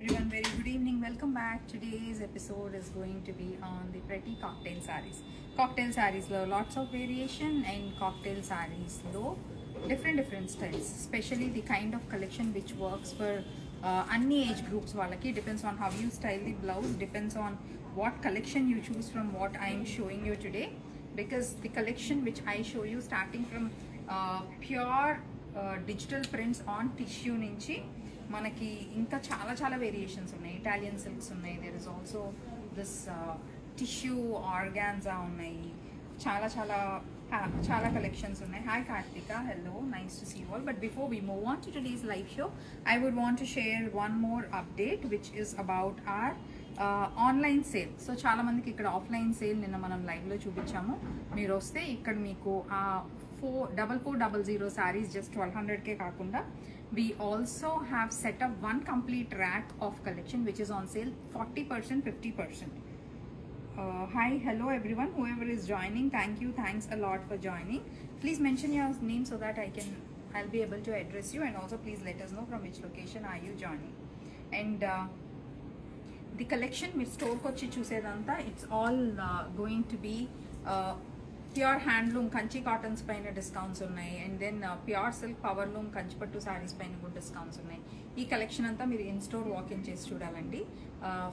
everyone, very good evening. Welcome back. Today's episode is going to be on the pretty cocktail sarees. Cocktail sarees lo lots of variation, and cocktail sarees lo different styles, especially the kind of collection which works for any age groups వాళ్ళకి. Depends on how you style the blouse, depends on what collection you choose from what I am showing you today, because the collection which I show you starting from pure digital prints on tissue నుంచి మనకి ఇంకా చాలా variations ఉన్నాయి. Italian silks ఉన్నాయి, there is also this tissue organza ఉన్నాయి, చాలా collections ఉన్నాయి. Hi Karthika, hello, nice to see you all. But before we move on to today's live show, I would want to share one more update which is about our online sale. So చాలా మందికి ఇక్కడ offline sale నిన్న మనం లైవ్లో చూపించాము. మీరు వస్తే ఇక్కడ మీకు ఆ 44400 sarees just 1200K కాకుండా we also have set up one complete rack of collection which is on sale 40%, 50%. Hi, hello everyone, whoever is joining, thanks a lot for joining. Please mention your name so that I'll be able to address you, and also please let us know from which location are you joining. And the collection మీరు స్టోర్కి వచ్చి చూసేదంతా it's all going to be pure handloom Kanchi cottons పైన discounts ఉన్నాయి, and then pure silk powerloom కంచిపట్టు sarees పైన కూడా discounts ఉన్నాయి. ఈ కలెక్షన్ అంతా మీరు ఇన్ స్టోర్ వాకింగ్ చేసి చూడాలండి.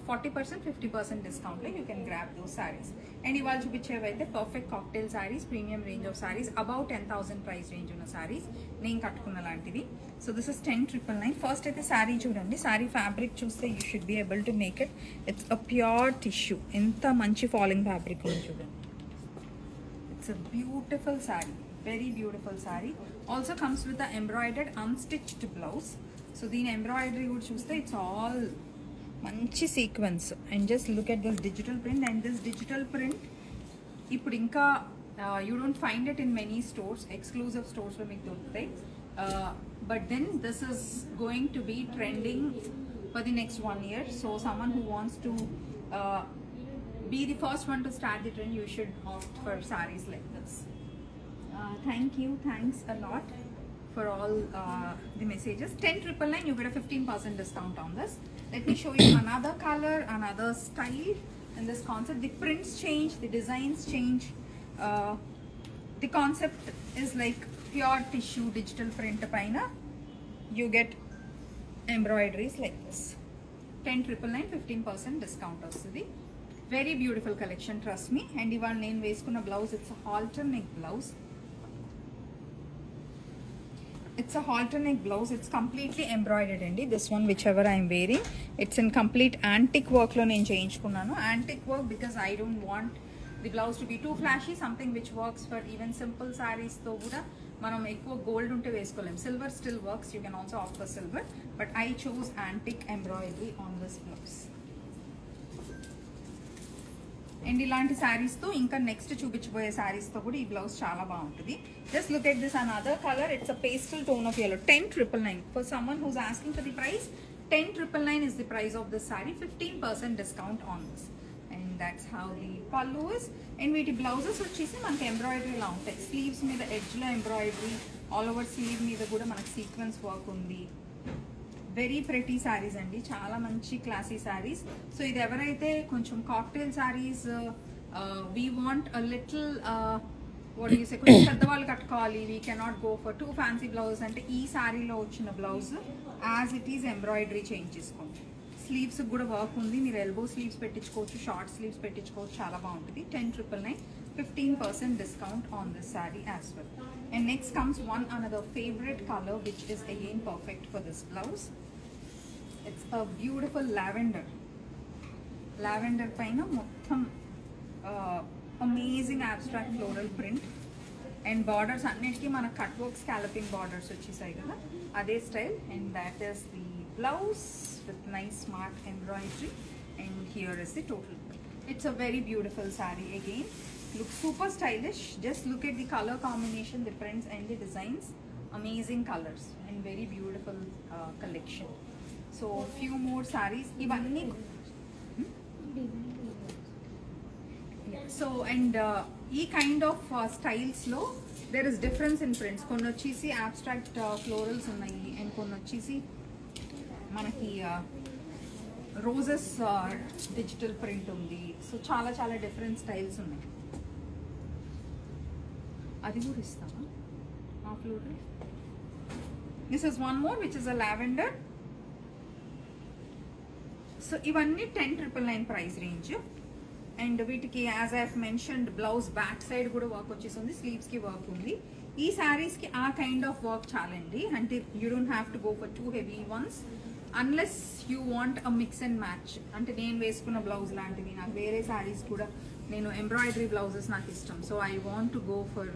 40%, 50% డిస్కౌంట్లో you can grab those saris. And ఇవాళ చూపించేవి అయితే perfect cocktail saris, premium range of saris, about 10,000 price range ఉన్న శారీస్ నేను కట్టుకున్న లాంటివి. So this is 10,999. ఫస్ట్ అయితే శారీ చూడండి. శారీ ఫ్యాబ్రిక్ చూస్తే you should be able to make it. It's a pure tissue. ఎంత మంచి ఫాలింగ్ ఫ్యాబ్రిక్ ఉంది చూడండి. It's a beautiful saree, very beautiful saree. Also comes with the embroidered unstitched blouse. So the embroidery would choose it's all manchi sequence, and just look at this digital print. And this digital print ippudu inka you don't find it in many stores, exclusive stores lo meeku doruktayi, but then this is going to be trending for the next 1 year. So someone who wants to be the first one to start the trend, you should opt for sarees like this. Thanks a lot for all the messages. 10,999, you get a 15% discount on this. Let me show you another color, another style in this concept. The prints change, the designs change. The concept is like pure tissue digital print paina you get embroideries like this. 10,999, 15% discount వస్తుంది. Very beautiful collection, trust me. And ఇవాళ నేను వేసుకున్న blouse it's halter neck blouse. It's a halter neck blouse. It's completely embroidered అండి. This one which ever I'm wearing, it's in complete antique వర్క్లో నేను చేయించుకున్నాను. Antique work because I don't want the blouse to be too flashy. Something which works for even simple శారీస్తో కూడా మనం ఎక్కువ gold ఉంటే వేసుకోలేం. Silver still works, you can also of for silver, but I choose antique embroidery on this blouse. And ఇలాంటి శారీస్తో ఇంకా next చూపించబోయే శారీస్తో కూడా ఈ బ్లౌజ్ చాలా బాగుంటుంది. Just look at this another colour. It's a pastel tone of yellow. 10,999. For someone who's asking for the price, 10,999 is the price of this saree. 15% discount on this. And that's how the pallu is. And వీటి blouses వచ్చేసి మనకి embroidery లా ఉంటాయి. Sleeves మీద ఎడ్జ్లో embroidery, all over slew మీద కూడా మనకి sequence work ఉంది. వెరీ ప్రెటీ శారీస్ అండి, చాలా మంచి క్లాసీ శారీస్. సో ఇది ఎవరైతే కొంచెం cocktail saris we want a little what you say, కొంచెం పెద్దవాళ్ళు కట్టుకోవాలి, we cannot go for two fancy blouse అంటే ఈ శారీలో వచ్చిన blouse as it is embroidery change చేసుకోండి. స్లీవ్స్ కూడా వర్క్ ఉంది, మీరు ఎల్బో స్లీవ్స్ పెట్టించుకోవచ్చు, షార్ట్ స్లీవ్స్ పెట్టించుకోవచ్చు, చాలా బాగుంటుంది. 10,999, 15% discount on this saree as well. And next comes another favorite color which is again perfect for this blouse. It's a beautiful lavender paina mottham amazing abstract floral print, and borders annitiki mana cut work scalloping borders vachesai kada ade style. And that is the blouse with nice smart embroidery, and here is the total. It's a very beautiful saree again. Looks super stylish. Just look at the color combination, the prints and the designs. Amazing colors and very beautiful collection. So few more sarees. Ivanni. So and ee kind of styles lo there is difference in prints. Konni vachesi abstract florals unnayi, and konni vachesi manaki roses digital print ఉంది. So చాలా చాలా different styles ఉన్నాయి. అది కూడా ఇస్తామా ఆ floor. This is one more which is a lavender. So ఇవన్నీ 10,999 price range. And వీటికి as I have mentioned blouse back side కూడా వర్క్ వచ్చేసింది, స్లీవ్స్కి వర్క్ ఉంది. ఈ శారీస్కి ఆ కైండ్ ఆఫ్ వర్క్ చాలండి. అంటే you don't have to go for too heavy once unless you want a mix and match. అంటే నేను వేసుకున్న బ్లౌజ్ లాంటివి, నాకు వేరే శారీస్ కూడా, నేను ఎంబ్రాయిడరీ బ్లౌజెస్ నాకు ఇష్టం. So I want to go for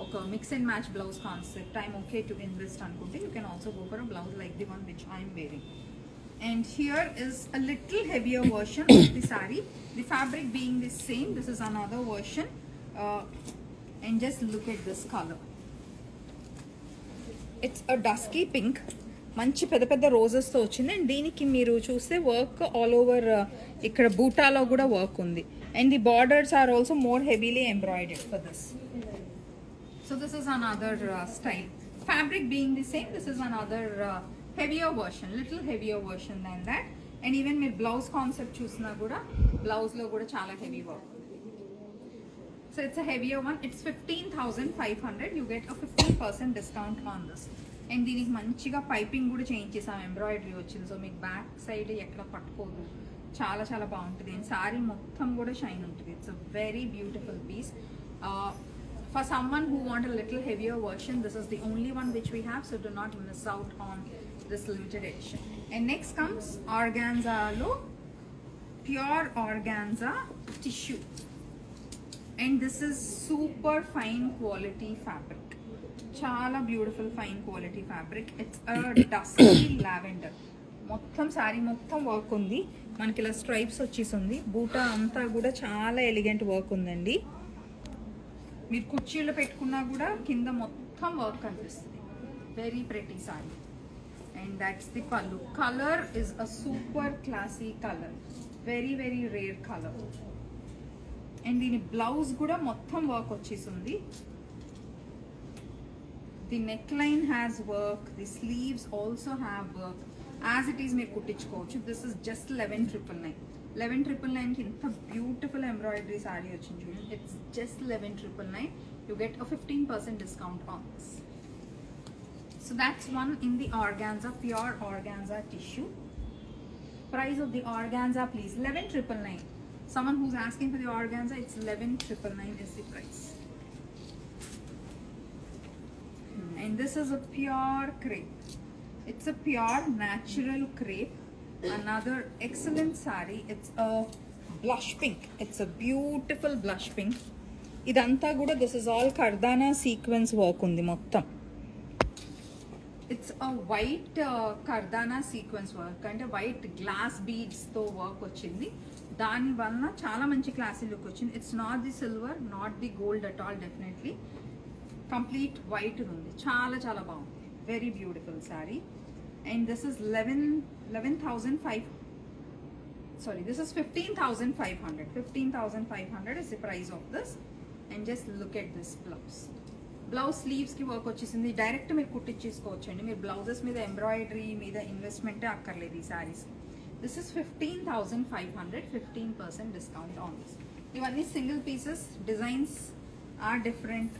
ఒక mix and match blouse concept. I'm okay to invest అనుకుంటే you can also go for a blouse like the one which I'm wearing. And here is a little heavier version of the saree, the fabric being the same. This is another version, and just look at this color. It's a dusky pink, మంచి పెద్ద పెద్ద roses తో వచ్చింది. And దీనికి మీరు చూస్తే work all over ఇక్కడ బూటాలో కూడా వర్క్ ఉంది. And the borders are also more heavily embroidered for this. So this is another style, fabric being the same. This is another heavier version, little heavier version than that. And even with blouse concept chusna kuda blouse lo kuda chala heavy work. So it's a heavier one. It's 15,500. You get a 15% discount on this. And దీనికి మంచిగా piping కూడా change చేసాం, embroidery వచ్చింది. So మీకు back side ఎక్కడ పట్టుకోదు, చాలా చాలా బాగుంటుంది. అండ్ సారీ మొత్తం కూడా షైన్ ఉంటుంది. It's a very beautiful piece. For someone who want a little heavier version, this is the only one which we have, so do not miss out on this limited edition. And next comes organza lo, pure organza tissue, and this is super fine quality fabric, chala beautiful fine quality fabric. It's a dusky lavender. మొత్తం sorry మొత్తం work ఉంది, మనకి ఇలా stripes వచ్చేసింది. బూటా అంతా కూడా చాలా ఎలిగెంట్ వర్క్ ఉందండి. మీరు కుర్చీలో పెట్టుకున్నా కూడా కింద మొత్తం వర్క్ కనిపిస్తుంది. Very pretty saree. And that's the pallu. Colour is a super classy colour, very very rare colour. And దీని బ్లౌజ్ కూడా మొత్తం వర్క్ వచ్చేసింది. The neck line has work, the sleeves also have work. As it is మీరు కుట్టించుకోవచ్చు. This is just 11,999. 11,999కి ఇంత beautiful embroidery saree వచ్చింది చూడండి. It's just 11,999. You get a 15% discount on this. So that's one in the organza, pure organza tissue. Price of the organza please 11,999. Someone who's asking for the organza, it's 11,999 is the price. And this is a pure crepe. It's a pure natural crepe. Another excellent saree. It's a blush pink. It's a beautiful blush pink. Idantha kuda, this is all kardana sequence work undi mottam. It's a white kardana sequence work ante white glass beads tho work ochindi. Dani valla chala manchi classy look ochindi. It's not the silver, not the gold at all, definitely complete white undi. Chala chala baagundi, very beautiful saree. And this is 11,500. Sorry, this is 15,500. 15,500 is the price of this. And just look at this blouse. Blouse sleeves ki work వచ్చేసింది. Direct మీరు కుట్టించేసుకోవచ్చండి. మీరు blouses మీద embroidery మీద ఇన్వెస్ట్మెంటే అక్కర్లేదు ఈ sarees. This is 15,500. 15% discount on this. ఇవన్నీ single pieces. Designs are different,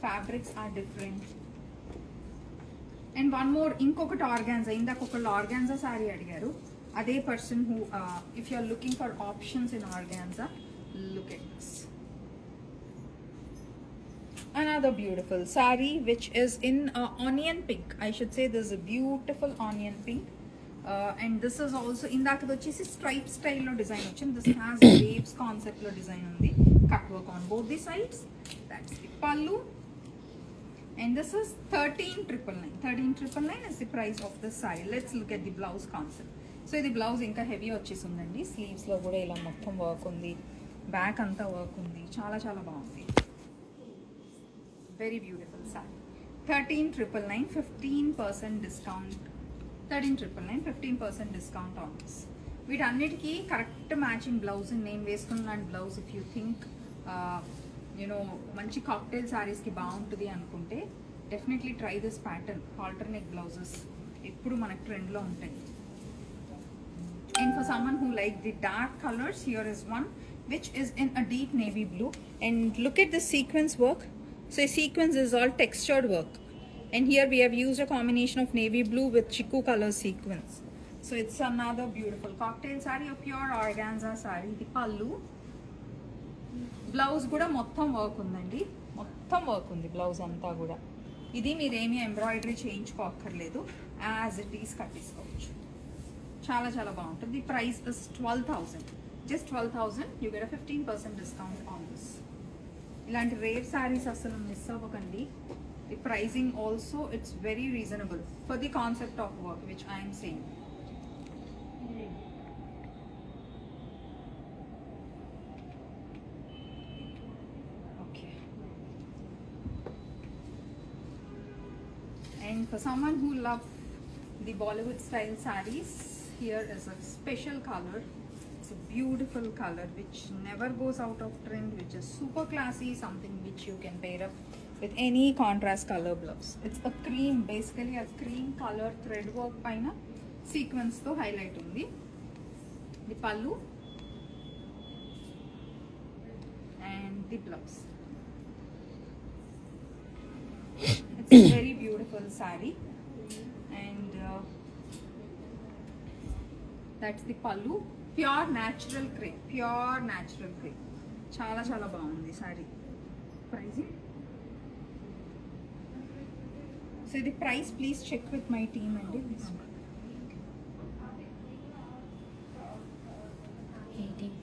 fabrics are different. And one more, ఇంకొకటి ఆర్గాన్జా. ఇందాక ఒకళ్ళు ఆర్గాన్జా సారీ అడిగారు. అదే person who, if you are looking for options in organza, look at this. Another beautiful saree which is in onion pink. I should say this is a beautiful onion pink. And this is also indaka vachesi stripe style lo design ochindi. This has waves concept lo design undi. Cut work on both the sides. That's the pallu. And this is 13,999. 13,999 is the price of this saree. Let's look at the blouse concept. So the blouse inka heavy వచ్చేసిందండి. Sleeves లో కూడా ఇలా మొత్తం work ఉంది, back అంతా work ఉంది. చాలా చాలా బాగుంది. Very beautiful saree. 13,999. 15% discount. 13,999. 15% discount on this. వీటన్నిటికీ కరెక్ట్ మ్యాచింగ్ బ్లౌజ్. నేను వేసుకున్న blouse if you think you know మంచి కాక్టైల్ శారీస్కి బాగుంటుంది అనుకుంటే definitely try this pattern. Alternate blouses ఎప్పుడు మనకు ట్రెండ్లో ఉంటాయి. And someone who like the dark colors, here is one which is in a deep navy blue. And look at the sequence work. So sequence is all textured work. And here we have used a combination of navy blue with chiku color sequence. So it's another beautiful cocktail saree, a pure organza saree. The pallu. Blouse కూడా మొత్తం work ఉందండి, మొత్తం work ఉంది blouse అంతా కూడా. ఇది మీరేమీ embroidery చేయించుకోక్కర్లేదు, యాజ్ ఇట్ ఈస్ కట్టేసుకోవచ్చు. చాలా చాలా బాగుంటుంది. The price is 12,000, just 12,000. You get 15% discount on this. ఇలాంటి రేర్ శారీస్ అసలు మిస్ అవ్వకండి. The pricing also it's very reasonable for the concept of work which I'm saying. And for someone who loves the Bollywood style sarees, here is a special color. It's a beautiful color which never goes out of trend, which is super classy, something which you can pair up with any contrast color blouse. It's a cream, basically a cream color thread work paina sequence to highlight undi. The pallu and the blouse. It's a very beautiful saree, and that's the pallu. Pure natural crepe, pure natural crepe. Chala chala baagundi saree. Pricing. So the price, please check with my team and this. 18.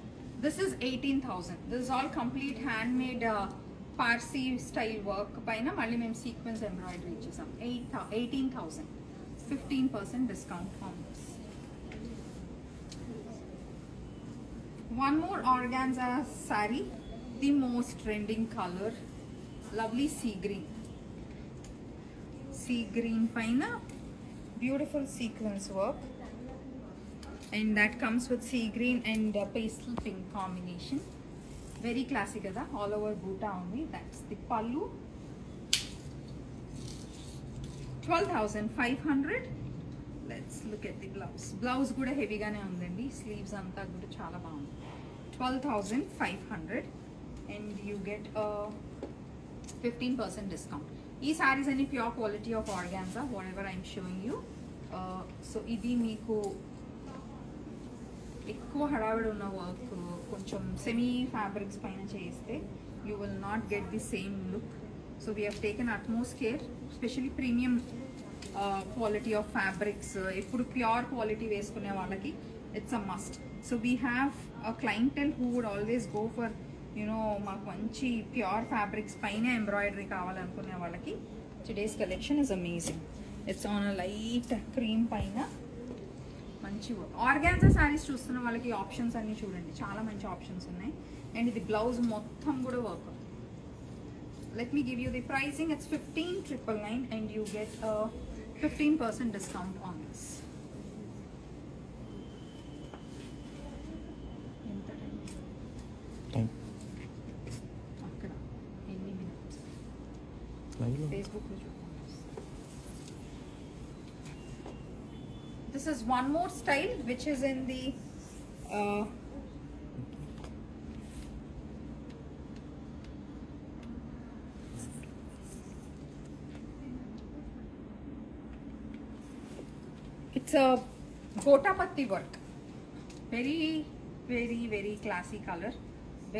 This is 18,000. This is all complete handmade Parsi style work paina malli mem sequence embroidery ichesam. 18,000. 15% discount on this. One more organza saree, the most trending color, lovely sea green. Sea green paina beautiful sequence work, and that comes with sea green and pastel pink combination. Very classic kada, all over buta only. That's the pallu. 12,500. Let's look at the blouse. Blouse kuda heavy gaane undandi, sleeves anta kuda chala baagundi. 12,500, and you get a 15% discount. These sarees any pure quality of organza, whatever I'm showing you. So idi meeku ఎక్కువ హడావిడి ఉన్న work కొంచెం semi fabrics పైన చేస్తే you will not get the same look. So we have taken utmost care, specially premium quality of fabrics. ఎప్పుడు pure quality వేసుకునే వాళ్ళకి it's a must. So we have a clientele who would always go for you know మాకు మంచి pure fabrics పైన embroidery కావాలనుకునే వాళ్ళకి today's collection is amazing. It's on a light cream పైన మంచి ఆర్గాన్జా శారీస్ చూస్తున్న వాళ్ళకి ఆప్షన్స్ అన్ని చూడండి, చాలా మంచి ఆప్షన్స్ ఉన్నాయి. అండ్ ఇది బ్లౌజ్ మొత్తం కూడా work. Let me give you the pricing. It's 15,999 and you get 15% discount on this. అక్కడ ఎన్ని మినిట్స్ ఫేస్బుక్లో చూడండి. This is one more style which is in the it's a gotapatti work. Very very classy color,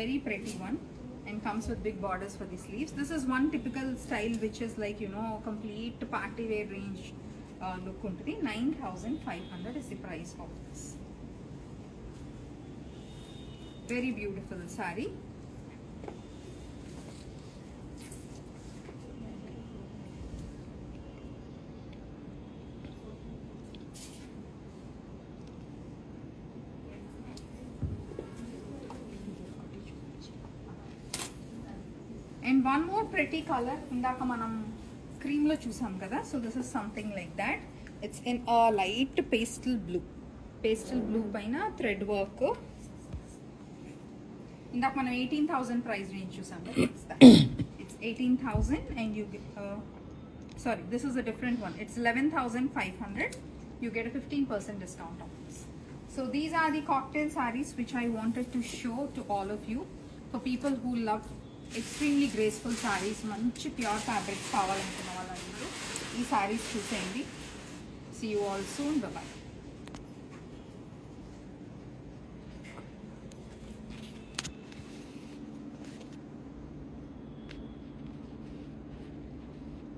very pretty one, and comes with big borders for the sleeves. This is one typical style which is like, you know, complete party wear range look ఉంటుంది. 9,500 is the price of this. Very beautiful saree. And one more pretty color, ఇందాక మనం cream లో చూసాం కదా. So this is something like that. It's in a light pastel blue పైన thread work. ఇందాక మనం 18,000 price range చూసాం కదా. It's 18,000 and you sorry, this is a different one. It's 11,500. You get 15% discount on this. So So these are the cocktail sarees which I wanted to show to all of you. For people who love extremely graceful sarees, manchi pure fabrics కావాలనుకున్న వాళ్ళందరూ ఈ sarees చూసేయండి. See you all soon. Bye bye.